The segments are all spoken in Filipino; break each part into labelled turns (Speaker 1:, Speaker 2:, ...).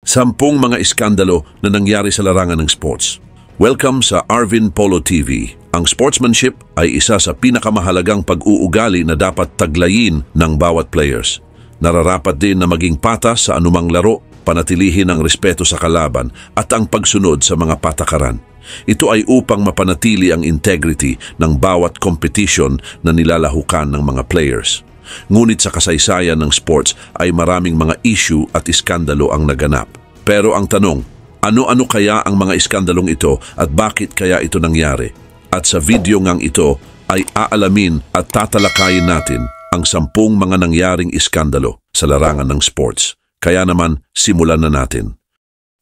Speaker 1: 10 mga iskandalo na nangyari sa larangan ng sports. Welcome sa Arvin Polo TV. Ang sportsmanship ay isa sa pinakamahalagang pag-uugali na dapat taglayin ng bawat players. Nararapat din na maging patas sa anumang laro, panatilihin ang respeto sa kalaban at ang pagsunod sa mga patakaran. Ito ay upang mapanatili ang integrity ng bawat competition na nilalahukan ng mga players. Ngunit sa kasaysayan ng sports ay maraming mga issue at iskandalo ang naganap. Pero ang tanong, ano-ano kaya ang mga iskandalong ito at bakit kaya ito nangyari? At sa video ngang ito ay aalamin at tatalakayin natin ang 10 mga nangyaring iskandalo sa larangan ng sports. Kaya naman, simulan na natin.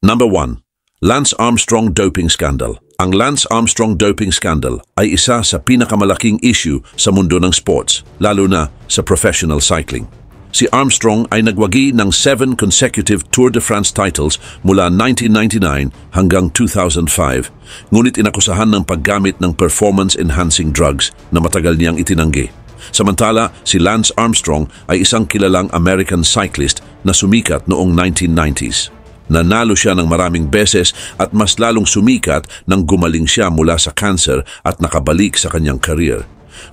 Speaker 1: Number 1. Lance Armstrong Doping Scandal. Ang Lance Armstrong Doping Scandal ay isa sa pinakamalaking issue sa mundo ng sports, lalo na sa professional cycling. Si Armstrong ay nagwagi ng 7 consecutive Tour de France titles mula 1999 hanggang 2005, ngunit inakusahan ng paggamit ng performance-enhancing drugs na matagal niyang itinanggi. Samantala, si Lance Armstrong ay isang kilalang American cyclist na sumikat noong 1990s. Nanalo siya ng maraming beses at mas lalong sumikat nang gumaling siya mula sa cancer at nakabalik sa kanyang career.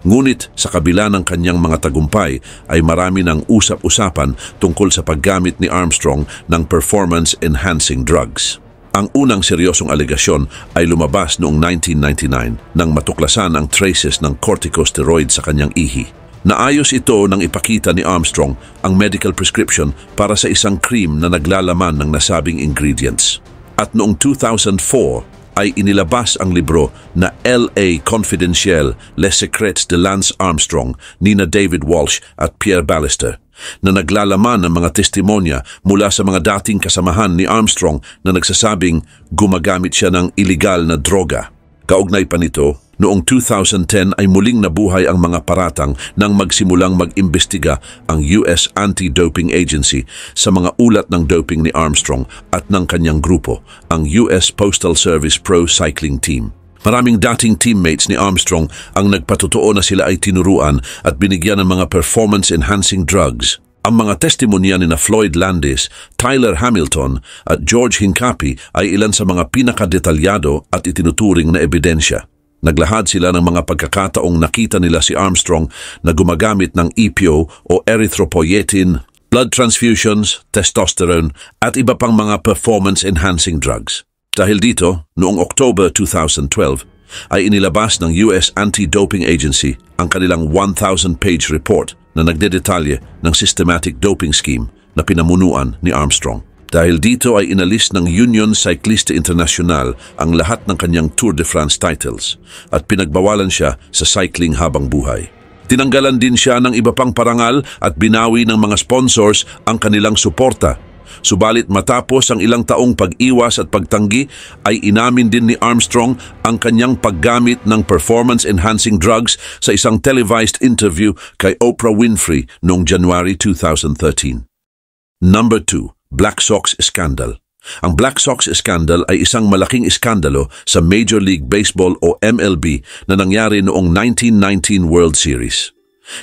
Speaker 1: Ngunit sa kabila ng kanyang mga tagumpay ay marami ng usap-usapan tungkol sa paggamit ni Armstrong ng performance-enhancing drugs. Ang unang seryosong alegasyon ay lumabas noong 1999 nang matuklasan ang traces ng corticosteroid sa kanyang ihi. Naayos ito nang ipakita ni Armstrong ang medical prescription para sa isang cream na naglalaman ng nasabing ingredients. At noong 2004 ay inilabas ang libro na L.A. Confidentiel, Les Secrets de Lance Armstrong ni David Walsh at Pierre Ballister, na naglalaman ng mga testimonya mula sa mga dating kasamahan ni Armstrong na nagsasabing gumagamit siya ng iligal na droga. Kaugnay pa nito, noong 2010 ay muling nabuhay ang mga paratang nang magsimulang mag-imbestiga ang US Anti-Doping Agency sa mga ulat ng doping ni Armstrong at ng kanyang grupo, ang US Postal Service Pro Cycling Team. Maraming dating teammates ni Armstrong ang nagpatotoo na sila ay tinuruan at binigyan ng mga performance-enhancing drugs. Ang mga testimonya ni Floyd Landis, Tyler Hamilton at George Hincapie ay ilan sa mga pinakadetalyado at itinuturing na ebidensya. Naglahad sila ng mga pagkakataong nakita nila si Armstrong na gumagamit ng EPO o erythropoietin, blood transfusions, testosterone at iba pang mga performance-enhancing drugs. Dahil dito, noong October 2012, ay inilabas ng US Anti-Doping Agency ang kanilang 1,000-page report na nagdedetalye ng systematic doping scheme na pinamunuan ni Armstrong. Dahil dito ay inalis ng Union Cycliste International ang lahat ng kanyang Tour de France titles at pinagbawalan siya sa cycling habang buhay. Tinanggalan din siya ng iba pang parangal at binawi ng mga sponsors ang kanilang suporta. Subalit matapos ang ilang taong pag-iwas at pagtanggi ay inamin din ni Armstrong ang kanyang paggamit ng performance-enhancing drugs sa isang televised interview kay Oprah Winfrey noong January 2013. Number 2. Black Sox Scandal. Ang Black Sox Scandal ay isang malaking iskandalo sa Major League Baseball o MLB na nangyari noong 1919 World Series.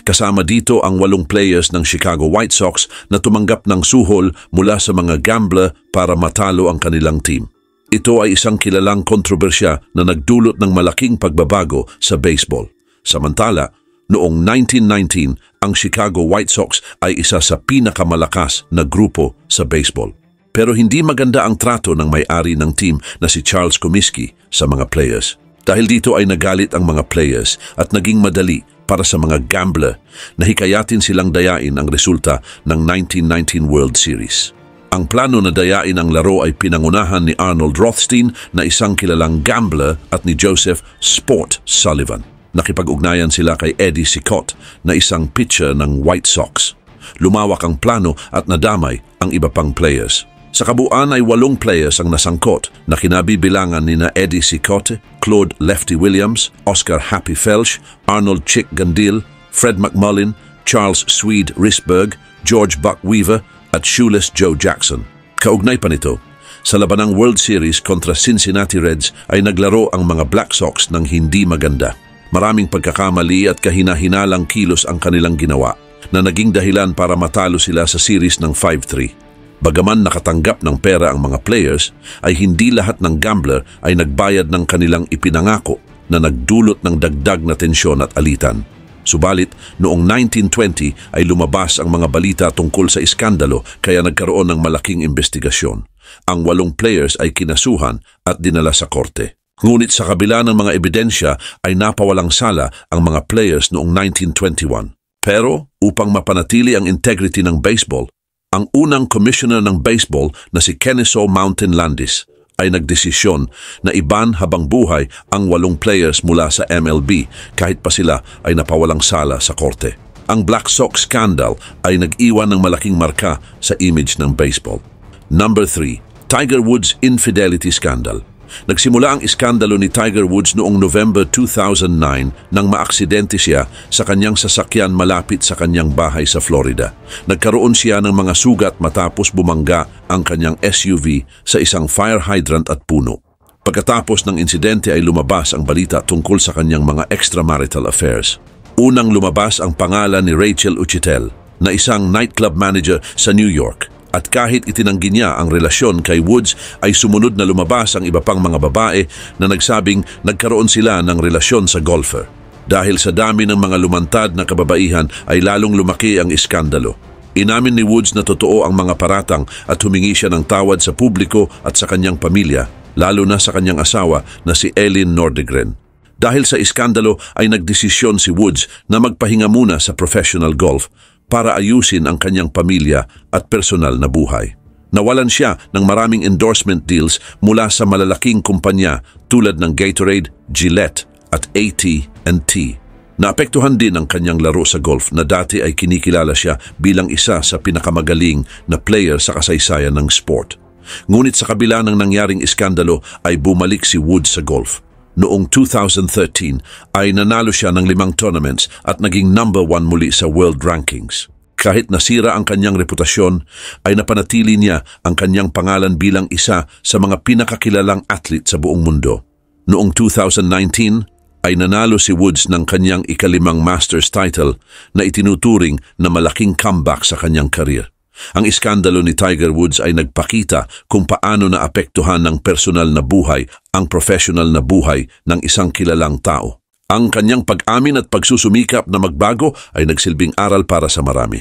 Speaker 1: Kasama dito ang 8 players ng Chicago White Sox na tumanggap ng suhol mula sa mga gambler para matalo ang kanilang team. Ito ay isang kilalang kontrobersya na nagdulot ng malaking pagbabago sa baseball. Samantala, noong 1919, ang Chicago White Sox ay isa sa pinakamalakas na grupo sa baseball. Pero hindi maganda ang trato ng may-ari ng team na si Charles Comiskey sa mga players. Dahil dito ay nagalit ang mga players at naging madali para sa mga gambler na hikayatin silang dayain ang resulta ng 1919 World Series. Ang plano na dayain ang laro ay pinangunahan ni Arnold Rothstein na isang kilalang gambler at ni Joseph "Sport" Sullivan. Nakipag-ugnayan sila kay Eddie Cicotte na isang pitcher ng White Sox. Lumawak ang plano at nadamay ang iba pang players. Sa kabuuan ay 8 players ang nasangkot na kinabibilangan nina Eddie Cicotte, Claude "Lefty" Williams, Oscar "Happy" Felsch, Arnold "Chick" Gandil, Fred McMullin, Charles "Swede" Risberg, George "Buck" Weaver at Shoeless Joe Jackson. Kaugnay pa nito, sa labanang World Series kontra Cincinnati Reds ay naglaro ang mga Black Sox ng hindi maganda. Maraming pagkakamali at kahina-hinalang kilos ang kanilang ginawa na naging dahilan para matalo sila sa series ng 5-3. Bagaman nakatanggap ng pera ang mga players, ay hindi lahat ng gambler ay nagbayad ng kanilang ipinangako na nagdulot ng dagdag na tensyon at alitan. Subalit, noong 1920 ay lumabas ang mga balita tungkol sa iskandalo kaya nagkaroon ng malaking investigasyon. Ang 8 players ay kinasuhan at dinala sa korte. Ngunit sa kabila ng mga ebidensya ay napawalang sala ang mga players noong 1921. Pero upang mapanatili ang integrity ng baseball, ang unang commissioner ng baseball na si Kennesaw Mountain Landis ay nagdesisyon na iban habang buhay ang 8 players mula sa MLB kahit pa sila ay napawalang sala sa korte. Ang Black Sox scandal ay nag-iwan ng malaking marka sa image ng baseball. Number 3, Tiger Woods infidelity scandal. Nagsimula ang iskandalo ni Tiger Woods noong November 2009 nang maaksidente siya sa kanyang sasakyan malapit sa kanyang bahay sa Florida. Nagkaroon siya ng mga sugat matapos bumangga ang kanyang SUV sa isang fire hydrant at puno. Pagkatapos ng insidente ay lumabas ang balita tungkol sa kanyang mga extramarital affairs. Unang lumabas ang pangalan ni Rachel Uchitel na isang nightclub manager sa New York. At kahit itinanggi niya ang relasyon kay Woods ay sumunod na lumabas ang iba pang mga babae na nagsabing nagkaroon sila ng relasyon sa golfer. Dahil sa dami ng mga lumantad na kababaihan ay lalong lumaki ang iskandalo. Inamin ni Woods na totoo ang mga paratang at humingi siya ng tawad sa publiko at sa kanyang pamilya, lalo na sa kanyang asawa na si Ellen Nordegren. Dahil sa iskandalo ay nagdesisyon si Woods na magpahinga muna sa professional golf para ayusin ang kanyang pamilya at personal na buhay. Nawalan siya ng maraming endorsement deals mula sa malalaking kumpanya tulad ng Gatorade, Gillette at AT&T. Naapektuhan din ang kanyang laro sa golf na dati ay kinikilala siya bilang isa sa pinakamagaling na player sa kasaysayan ng sport. Ngunit sa kabila ng nangyaring iskandalo ay bumalik si Woods sa golf. Noong 2013 ay nanalo siya ng 5 tournaments at naging number 1 muli sa world rankings. Kahit nasira ang kanyang reputasyon, ay napanatili niya ang kanyang pangalan bilang isa sa mga pinakakilalang athlete sa buong mundo. Noong 2019 ay nanalo si Woods ng kanyang ika-5 Masters title na itinuturing na malaking comeback sa kanyang career. Ang iskandalo ni Tiger Woods ay nagpakita kung paano naapektuhan ng personal na buhay ang professional na buhay ng isang kilalang tao. Ang kanyang pag-amin at pagsusumikap na magbago ay nagsilbing aral para sa marami.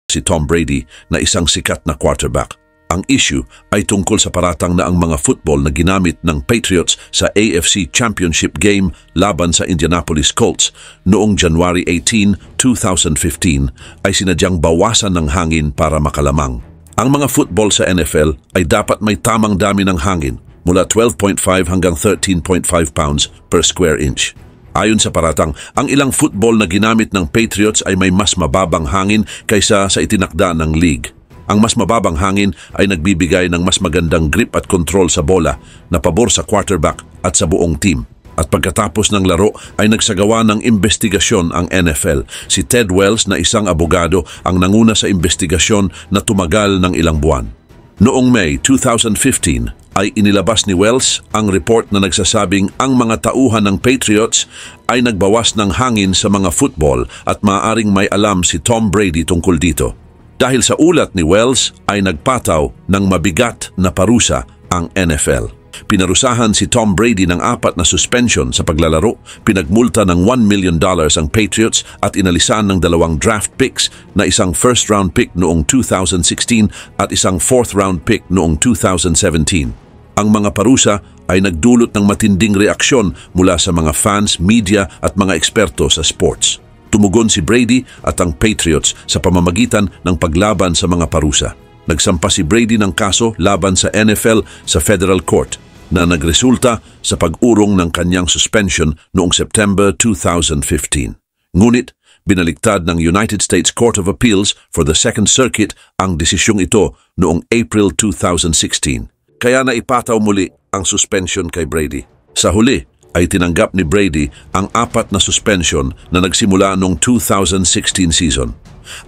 Speaker 1: Si Tom Brady na isang sikat na quarterback. Ang issue ay tungkol sa paratang na ang mga football na ginamit ng Patriots sa AFC Championship game laban sa Indianapolis Colts noong January 18, 2015 ay sinadyang bawasan ng hangin para makalamang. Ang mga football sa NFL ay dapat may tamang dami ng hangin mula 12.5 hanggang 13.5 pounds per square inch. Ayon sa paratang, ang ilang football na ginamit ng Patriots ay may mas mababang hangin kaysa sa itinakda ng league. Ang mas mababang hangin ay nagbibigay ng mas magandang grip at control sa bola na pabor sa quarterback at sa buong team. At pagkatapos ng laro ay nagsagawa ng investigasyon ang NFL. Si Ted Wells na isang abogado ang nanguna sa investigasyon na tumagal ng ilang buwan. Noong May 2015 ay inilabas ni Wells ang report na nagsasabing ang mga tauhan ng Patriots ay nagbawas ng hangin sa mga football at maaaring may alam si Tom Brady tungkol dito. Dahil sa ulat ni Wells ay nagpataw ng mabigat na parusa ang NFL. Pinarusahan si Tom Brady ng 4 na suspension sa paglalaro, pinagmulta ng $1 million ang Patriots at inalisan ng 2 draft picks na isang first-round pick noong 2016 at isang fourth-round pick noong 2017. Ang mga parusa ay nagdulot ng matinding reaksyon mula sa mga fans, media at mga eksperto sa sports. Tumugon si Brady at ang Patriots sa pamamagitan ng paglaban sa mga parusa. Nagsampa si Brady ng kaso laban sa NFL sa Federal Court na nagresulta sa pag-urong ng kanyang suspension noong September 2015. Ngunit, binaliktad ng United States Court of Appeals for the Second Circuit ang desisyong ito noong April 2016. Kaya naipataw muli ang suspension kay Brady. Sa huli, ay tinanggap ni Brady ang 4 na suspension na nagsimula noong 2016 season.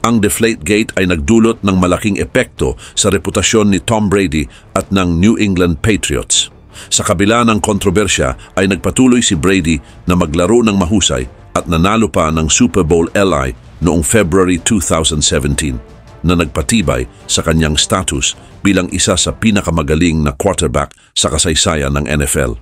Speaker 1: Ang Deflategate ay nagdulot ng malaking epekto sa reputasyon ni Tom Brady at ng New England Patriots. Sa kabila ng kontrobersya ay nagpatuloy si Brady na maglaro ng mahusay at nanalo pa ng Super Bowl LI noong February 2017. na nagpatibay sa kanyang status bilang isa sa pinakamagaling na quarterback sa kasaysayan ng NFL.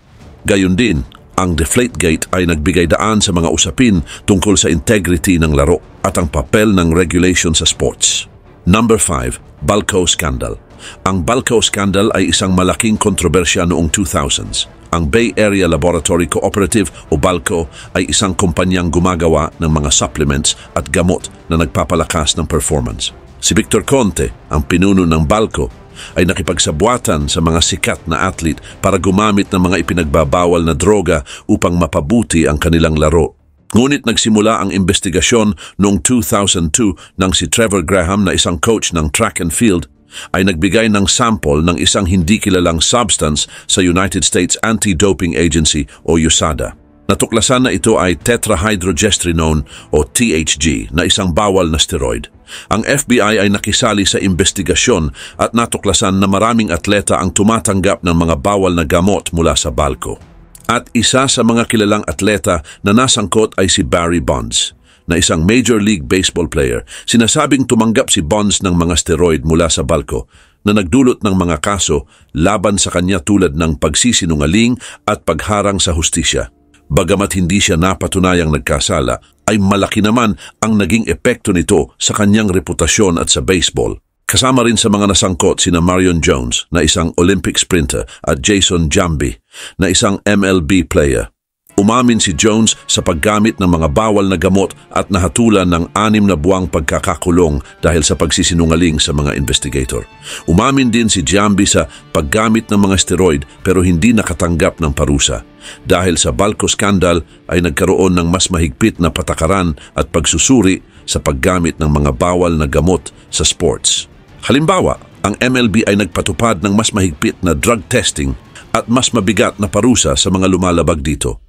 Speaker 1: Gayon din, ang Deflategate ay nagbigay daan sa mga usapin tungkol sa integrity ng laro at ang papel ng regulation sa sports. Number 5, Balco Scandal. Ang Balco Scandal ay isang malaking kontrobersya noong 2000s. Ang Bay Area Laboratory Cooperative o Balco ay isang kumpanyang gumagawa ng mga supplements at gamot na nagpapalakas ng performance. Si Victor Conte, ang pinuno ng Balco, ay nakipagsabwatan sa mga sikat na athlete para gumamit ng mga ipinagbabawal na droga upang mapabuti ang kanilang laro. Ngunit nagsimula ang investigasyon noong 2002 nang si Trevor Graham na isang coach ng track and field ay nagbigay ng sample ng isang hindi kilalang substance sa United States Anti-Doping Agency o USADA. Natuklasan na ito ay tetrahydrogestrinone o THG na isang bawal na steroid. Ang FBI ay nakisali sa investigasyon at natuklasan na maraming atleta ang tumatanggap ng mga bawal na gamot mula sa Balco. At isa sa mga kilalang atleta na nasangkot ay si Barry Bonds, na isang Major League Baseball player. Sinasabing tumanggap si Bonds ng mga steroid mula sa Balco na nagdulot ng mga kaso laban sa kanya tulad ng pagsisinungaling at pagharang sa hustisya. Bagamat hindi siya napatunayang nagkasala, ay malaki naman ang naging epekto nito sa kanyang reputasyon at sa baseball. Kasama rin sa mga nasangkot sina Marion Jones na isang Olympic sprinter at Jason Jambi na isang MLB player. Umamin si Jones sa paggamit ng mga bawal na gamot at nahatulan ng 6 na buwang pagkakakulong dahil sa pagsisinungaling sa mga investigator. Umamin din si Jambi sa paggamit ng mga steroid pero hindi nakatanggap ng parusa. Dahil sa Balco Scandal ay nagkaroon ng mas mahigpit na patakaran at pagsusuri sa paggamit ng mga bawal na gamot sa sports. Halimbawa, ang MLB ay nagpatupad ng mas mahigpit na drug testing at mas mabigat na parusa sa mga lumalabag dito.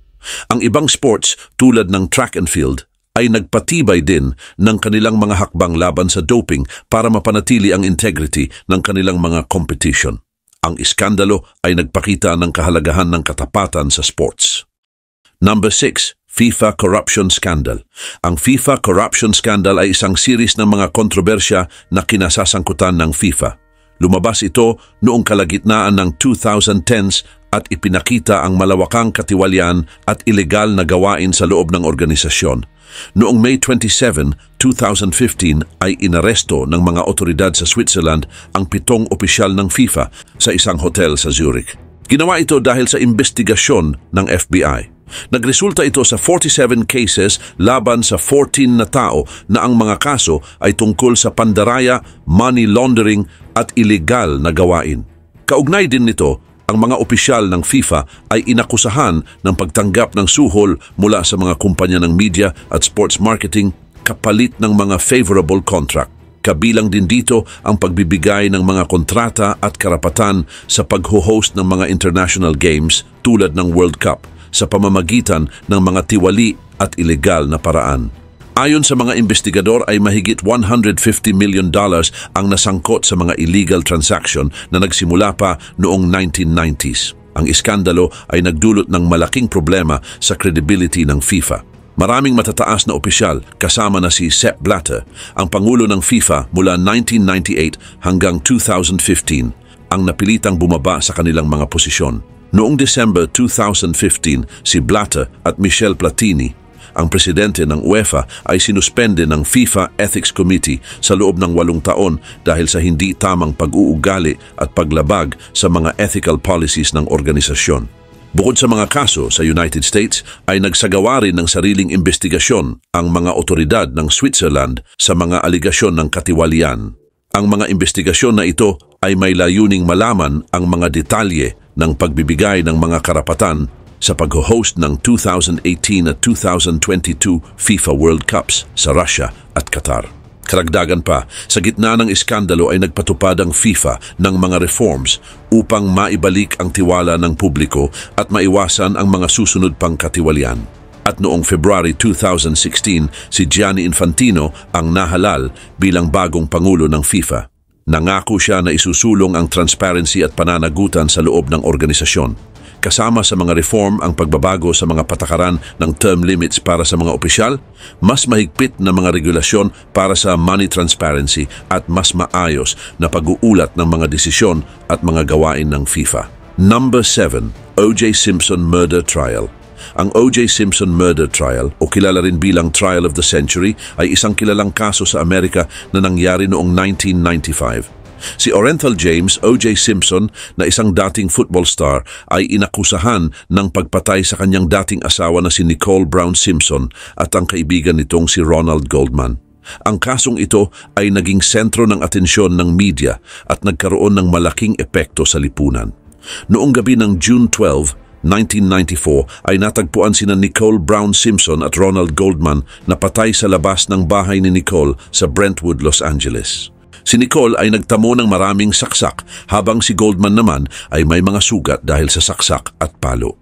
Speaker 1: Ang ibang sports tulad ng track and field ay nagpatibay din ng kanilang mga hakbang laban sa doping para mapanatili ang integrity ng kanilang mga competition. Ang iskandalo ay nagpakita ng kahalagahan ng katapatan sa sports. Number 6, FIFA Corruption Scandal. Ang FIFA Corruption Scandal ay isang series ng mga kontrobersya na kinasasangkutan ng FIFA. Lumabas ito noong kalagitnaan ng 2010s at ipinakita ang malawakang katiwalian at ilegal na gawain sa loob ng organisasyon. Noong May 27, 2015 ay inaresto ng mga otoridad sa Switzerland ang 7 opisyal ng FIFA sa isang hotel sa Zurich. Ginawa ito dahil sa investigasyon ng FBI. Nagresulta ito sa 47 cases laban sa 14 na tao na ang mga kaso ay tungkol sa pandaraya, money laundering at illegal na gawain. Kaugnay din nito, ang mga opisyal ng FIFA ay inakusahan ng pagtanggap ng suhol mula sa mga kumpanya ng media at sports marketing kapalit ng mga favorable contract. Kabilang din dito ang pagbibigay ng mga kontrata at karapatan sa pag-host ng mga international games tulad ng World Cup sa pamamagitan ng mga tiwali at ilegal na paraan. Ayon sa mga investigador ay mahigit $150 million ang nasangkot sa mga illegal transaction na nagsimula pa noong 1990s. Ang iskandalo ay nagdulot ng malaking problema sa credibility ng FIFA. Maraming matataas na opisyal kasama na si Sepp Blatter, ang pangulo ng FIFA mula 1998 hanggang 2015, ang napilitang bumaba sa kanilang mga posisyon. Noong December 2015, si Blatter at Michel Platini, ang presidente ng UEFA, ay sinuspende ng FIFA Ethics Committee sa loob ng 8 taon dahil sa hindi tamang pag-uugali at paglabag sa mga ethical policies ng organisasyon. Bukod sa mga kaso sa United States, ay nagsagawa rin ng sariling investigasyon ang mga otoridad ng Switzerland sa mga aligasyon ng katiwalian. Ang mga investigasyon na ito ay may layuning malaman ang mga detalye ng pagbibigay ng mga karapatan sa pag-host ng 2018 at 2022 FIFA World Cups sa Russia at Qatar. Karagdagan pa, sa gitna ng iskandalo ay nagpatupad ang FIFA ng mga reforms upang maibalik ang tiwala ng publiko at maiwasan ang mga susunod pang katiwalian. At noong February 2016, si Gianni Infantino ang nahalal bilang bagong pangulo ng FIFA. Nangako siya na isusulong ang transparency at pananagutan sa loob ng organisasyon. Kasama sa mga reform ang pagbabago sa mga patakaran ng term limits para sa mga opisyal, mas mahigpit na mga regulasyon para sa money transparency at mas maayos na pag-uulat ng mga desisyon at mga gawain ng FIFA. Number 7. O.J. Simpson Murder Trial. Ang O.J. Simpson Murder Trial o kilala rin bilang Trial of the Century ay isang kilalang kaso sa Amerika na nangyari noong 1995. Si Orenthal James O.J. Simpson na isang dating football star ay inakusahan ng pagpatay sa kanyang dating asawa na si Nicole Brown Simpson at ang kaibigan nitong si Ronald Goldman. Ang kasong ito ay naging sentro ng atensyon ng media at nagkaroon ng malaking epekto sa lipunan. Noong gabi ng June 12, 1994 ay natagpuan sina Nicole Brown Simpson at Ronald Goldman na patay sa labas ng bahay ni Nicole sa Brentwood, Los Angeles. Si Nicole ay nagtamo ng maraming saksak habang si Goldman naman ay may mga sugat dahil sa saksak at palo.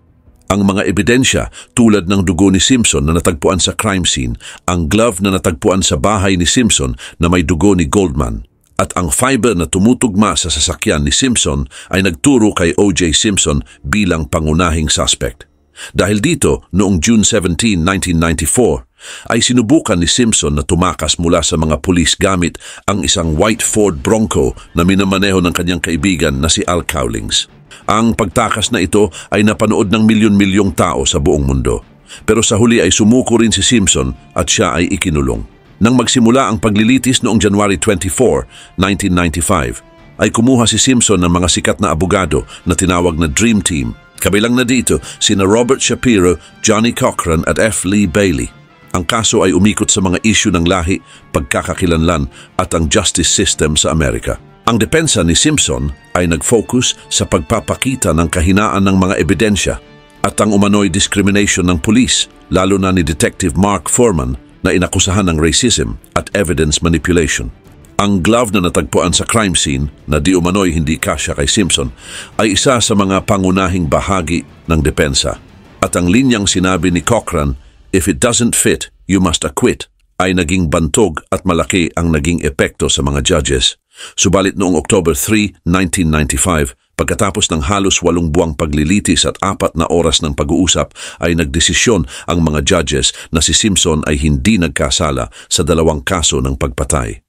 Speaker 1: Ang mga ebidensya tulad ng dugo ni Simpson na natagpuan sa crime scene, ang glove na natagpuan sa bahay ni Simpson na may dugo ni Goldman, at ang fiber na tumutugma sa sasakyan ni Simpson ay nagturo kay O.J. Simpson bilang pangunahing suspect. Dahil dito, noong June 17, 1994, ay sinubukan ni Simpson na tumakas mula sa mga pulis gamit ang isang white Ford Bronco na minamaneho ng kanyang kaibigan na si Al Cowlings. Ang pagtakas na ito ay napanood ng milyon-milyong tao sa buong mundo. Pero sa huli ay sumuko rin si Simpson at siya ay ikinulong. Nang magsimula ang paglilitis noong January 24, 1995, ay kumuha si Simpson ng mga sikat na abogado na tinawag na Dream Team. Kabilang na dito sina Robert Shapiro, Johnny Cochran at F. Lee Bailey. Ang kaso ay umikot sa mga isyu ng lahi, pagkakakilanlan at ang justice system sa Amerika. Ang depensa ni Simpson ay nag-focus sa pagpapakita ng kahinaan ng mga ebidensya at ang umano'y discrimination ng pulis, lalo na ni Detective Mark Foreman na inakusahan ng racism at evidence manipulation. Ang glove na natagpuan sa crime scene na di umano'y hindi kasya kay Simpson ay isa sa mga pangunahing bahagi ng depensa. At ang linyang sinabi ni Cochran, "If it doesn't fit, you must acquit," ay naging bantog at malaki ang naging epekto sa mga judges. Subalit noong October 3, 1995, pagkatapos ng halos 8 buwang paglilitis at 4 na oras ng pag-uusap, ay nagdesisyon ang mga judges na si Simpson ay hindi nagkasala sa 2 kaso ng pagpatay.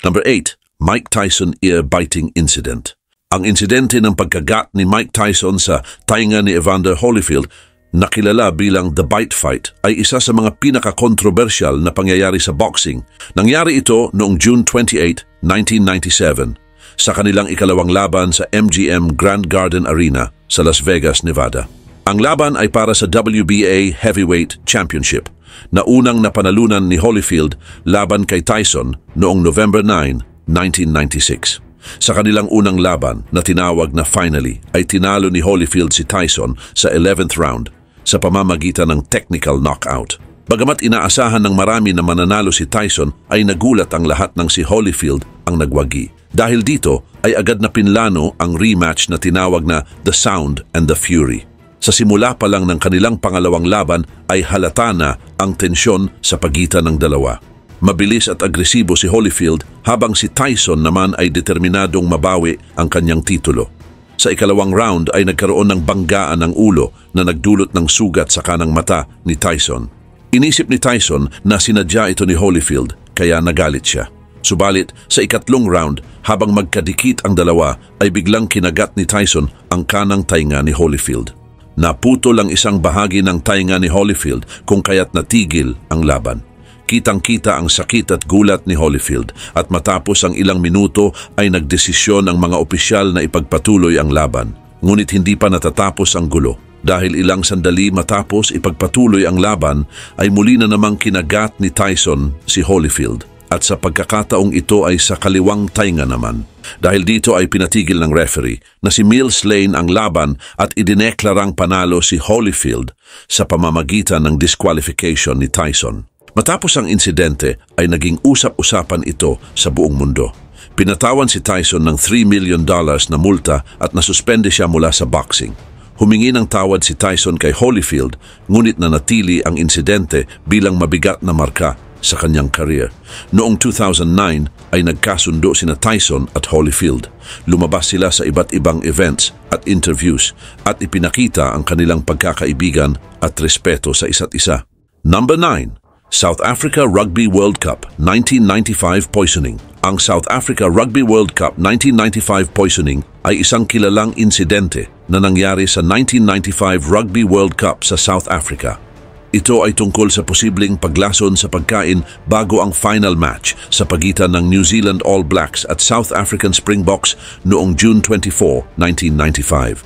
Speaker 1: Number 8. Mike Tyson ear-biting incident. Ang insidente ng pagkagat ni Mike Tyson sa tainga ni Evander Holyfield, nakilala bilang The Bite Fight, ay isa sa mga pinaka-kontrobersyal na pangyayari sa boxing. Nangyari ito noong June 28, 1997 sa kanilang ikalawang laban sa MGM Grand Garden Arena sa Las Vegas, Nevada. Ang laban ay para sa WBA Heavyweight Championship na unang napanalunan ni Holyfield laban kay Tyson noong November 9, 1996. Sa kanilang unang laban na tinawag na Finally ay tinalo ni Holyfield si Tyson sa 11th round sa pamamagitan ng technical knockout. Bagamat inaasahan ng marami na mananalo si Tyson, ay nagulat ang lahat ng si Holyfield ang nagwagi. Dahil dito ay agad na pinlano ang rematch na tinawag na The Sound and the Fury. Sa simula pa lang ng kanilang pangalawang laban ay halata na ang tensyon sa pagitan ng dalawa. Mabilis at agresibo si Holyfield habang si Tyson naman ay determinadong mabawi ang kanyang titulo. Sa ikalawang round ay nagkaroon ng banggaan ng ulo na nagdulot ng sugat sa kanang mata ni Tyson. Inisip ni Tyson na sinadya ito ni Holyfield kaya nagalit siya. Subalit sa ikatlong round habang magkadikit ang dalawa ay biglang kinagat ni Tyson ang kanang tainga ni Holyfield. Naputol ang isang bahagi ng tainga ni Holyfield kung kaya't natigil ang laban. Kitang-kita ang sakit at gulat ni Holyfield at matapos ang ilang minuto ay nagdesisyon ang mga opisyal na ipagpatuloy ang laban. Ngunit hindi pa natatapos ang gulo. Dahil ilang sandali matapos ipagpatuloy ang laban ay muli na namang kinagat ni Tyson si Holyfield. At sa pagkakataong ito ay sa kaliwang tainga naman. Dahil dito ay pinatigil ng referee na si Mills Lane ang laban at idineklarang panalo si Holyfield sa pamamagitan ng disqualification ni Tyson. Matapos ang insidente ay naging usap-usapan ito sa buong mundo. Pinatawan si Tyson ng $3 million na multa at nasuspende siya mula sa boxing. Humingi ng tawad si Tyson kay Holyfield, ngunit nanatili ang insidente bilang mabigat na marka sa kanyang career. Noong 2009 ay nagkasundo sina Tyson at Holyfield. Lumabas sila sa iba't ibang events at interviews at ipinakita ang kanilang pagkakaibigan at respeto sa isa't isa. Number 9. South Africa Rugby World Cup 1995 poisoning. Ang South Africa Rugby World Cup 1995 poisoning ay isang kilalang insidente na nangyari sa 1995 Rugby World Cup sa South Africa. Ito ay tungkol sa posibleng paglason sa pagkain bago ang final match sa pagitan ng New Zealand All Blacks at South African Springboks noong June 24, 1995.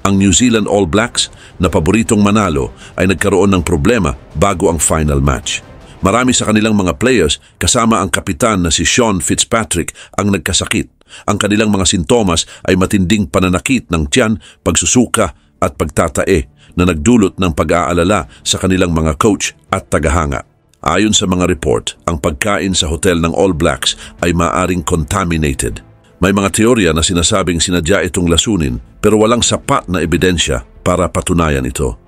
Speaker 1: Ang New Zealand All Blacks na paboritong manalo ay nagkaroon ng problema bago ang final match. Marami sa kanilang mga players kasama ang kapitan na si Sean Fitzpatrick ang nagkasakit. Ang kanilang mga sintomas ay matinding pananakit ng tiyan, pagsusuka at pagtatae na nagdulot ng pag-aalala sa kanilang mga coach at tagahanga. Ayon sa mga report, ang pagkain sa hotel ng All Blacks ay maaring contaminated. May mga teorya na sinasabing sinadya itong lasunin pero walang sapat na ebidensya para patunayan ito.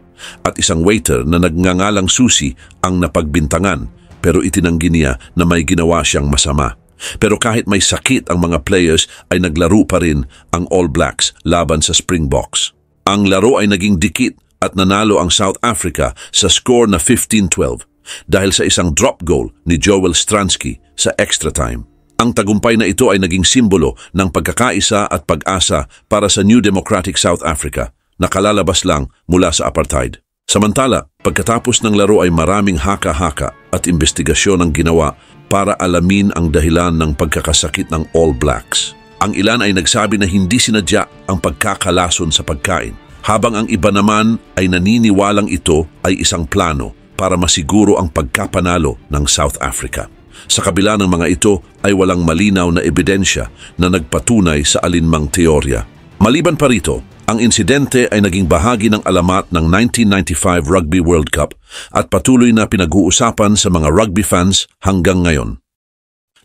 Speaker 1: At isang waiter na nagngangalang Susi ang napagbintangan pero itinanggi niya na may ginawa siyang masama. Pero kahit may sakit ang mga players ay naglaro pa rin ang All Blacks laban sa Springboks. Ang laro ay naging dikit at nanalo ang South Africa sa score na 15-12 dahil sa isang drop goal ni Joel Stransky sa extra time. Ang tagumpay na ito ay naging simbolo ng pagkakaisa at pag-asa para sa New Democratic South Africa na kalalabas lang mula sa apartheid. Samantala, pagkatapos ng laro ay maraming haka-haka at investigasyon ang ginawa para alamin ang dahilan ng pagkakasakit ng All Blacks. Ang ilan ay nagsabi na hindi sinadya ang pagkakalason sa pagkain, habang ang iba naman ay naniniwalang ito ay isang plano para masiguro ang pagkapanalo ng South Africa. Sa kabila ng mga ito ay walang malinaw na ebidensya na nagpatunay sa alinmang teorya. Maliban pa rito, ang insidente ay naging bahagi ng alamat ng 1995 Rugby World Cup at patuloy na pinag-uusapan sa mga rugby fans hanggang ngayon.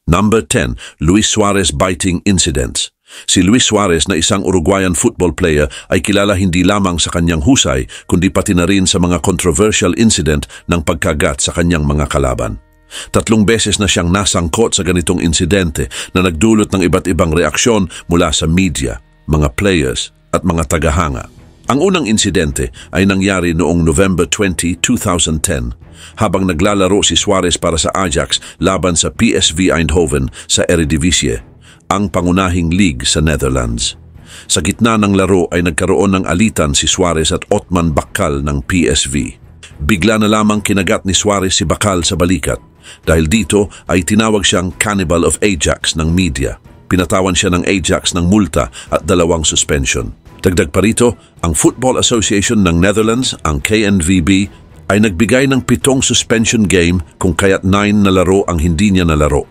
Speaker 1: Number 10. Luis Suarez biting incidents. Si Luis Suarez na isang Uruguayan football player ay kilala hindi lamang sa kanyang husay kundi pati na rin sa mga controversial incident ng pagkagat sa kanyang mga kalaban. 3 beses na siyang nasangkot sa ganitong insidente na nagdulot ng iba't ibang reaksyon mula sa media, mga players at mga tagahanga. Ang unang insidente ay nangyari noong November 20, 2010 habang naglalaro si Suarez para sa Ajax laban sa PSV Eindhoven sa Eredivisie, ang pangunahing league sa Netherlands. Sa gitna ng laro ay nagkaroon ng alitan si Suarez at Othman Bakkal ng PSV. Bigla na lamang kinagat ni Suarez si Bakkal sa balikat. Dahil dito ay tinawag siyang Cannibal of Ajax ng media. Pinatawan siya ng Ajax ng multa at 2 suspension. Dagdag pa rito, ang Football Association ng Netherlands, ang KNVB, ay nagbigay ng 7 suspension game kung kaya't 9 na laro ang hindi niya nalaro.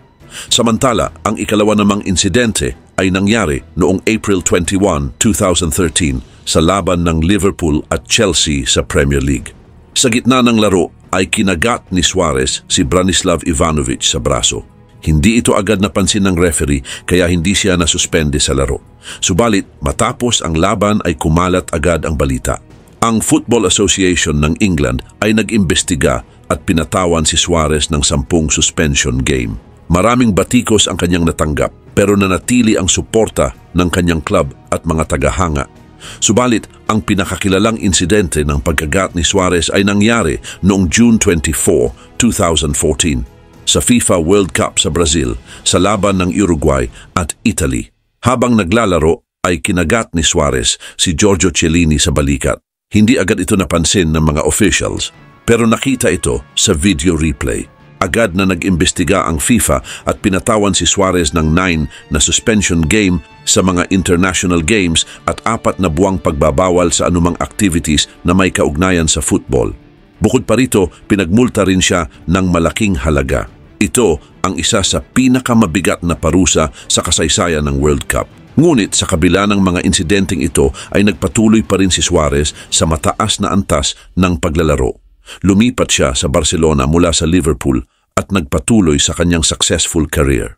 Speaker 1: Samantala, ang ikalawa namang insidente ay nangyari noong April 21, 2013 sa laban ng Liverpool at Chelsea sa Premier League. Sa gitna ng laro ay kinagat ni Suarez si Branislav Ivanovic sa braso. Hindi ito agad napansin ng referee kaya hindi siya nasuspende sa laro. Subalit matapos ang laban ay kumalat agad ang balita. Ang Football Association ng England ay nag-imbestiga at pinatawan si Suarez ng 10 suspension game. Maraming batikos ang kanyang natanggap pero nanatili ang suporta ng kanyang club at mga tagahanga. Subalit, ang pinakakilalang insidente ng pagkagat ni Suarez ay nangyari noong June 24, 2014 sa FIFA World Cup sa Brazil sa laban ng Uruguay at Italy. Habang naglalaro ay kinagat ni Suarez si Giorgio Chiellini sa balikat. Hindi agad ito napansin ng mga officials pero nakita ito sa video replay. Agad na nag-imbestiga ang FIFA at pinatawan si Suarez ng 9 na suspension game sa mga international games at 4 na buwang pagbabawal sa anumang activities na may kaugnayan sa football. Bukod pa rito, pinagmulta rin siya ng malaking halaga. Ito ang isa sa pinakamabigat na parusa sa kasaysayan ng World Cup. Ngunit sa kabila ng mga insidenteng ito ay nagpatuloy pa rin si Suarez sa mataas na antas ng paglalaro. Lumipat siya sa Barcelona mula sa Liverpool at nagpatuloy sa kanyang successful career.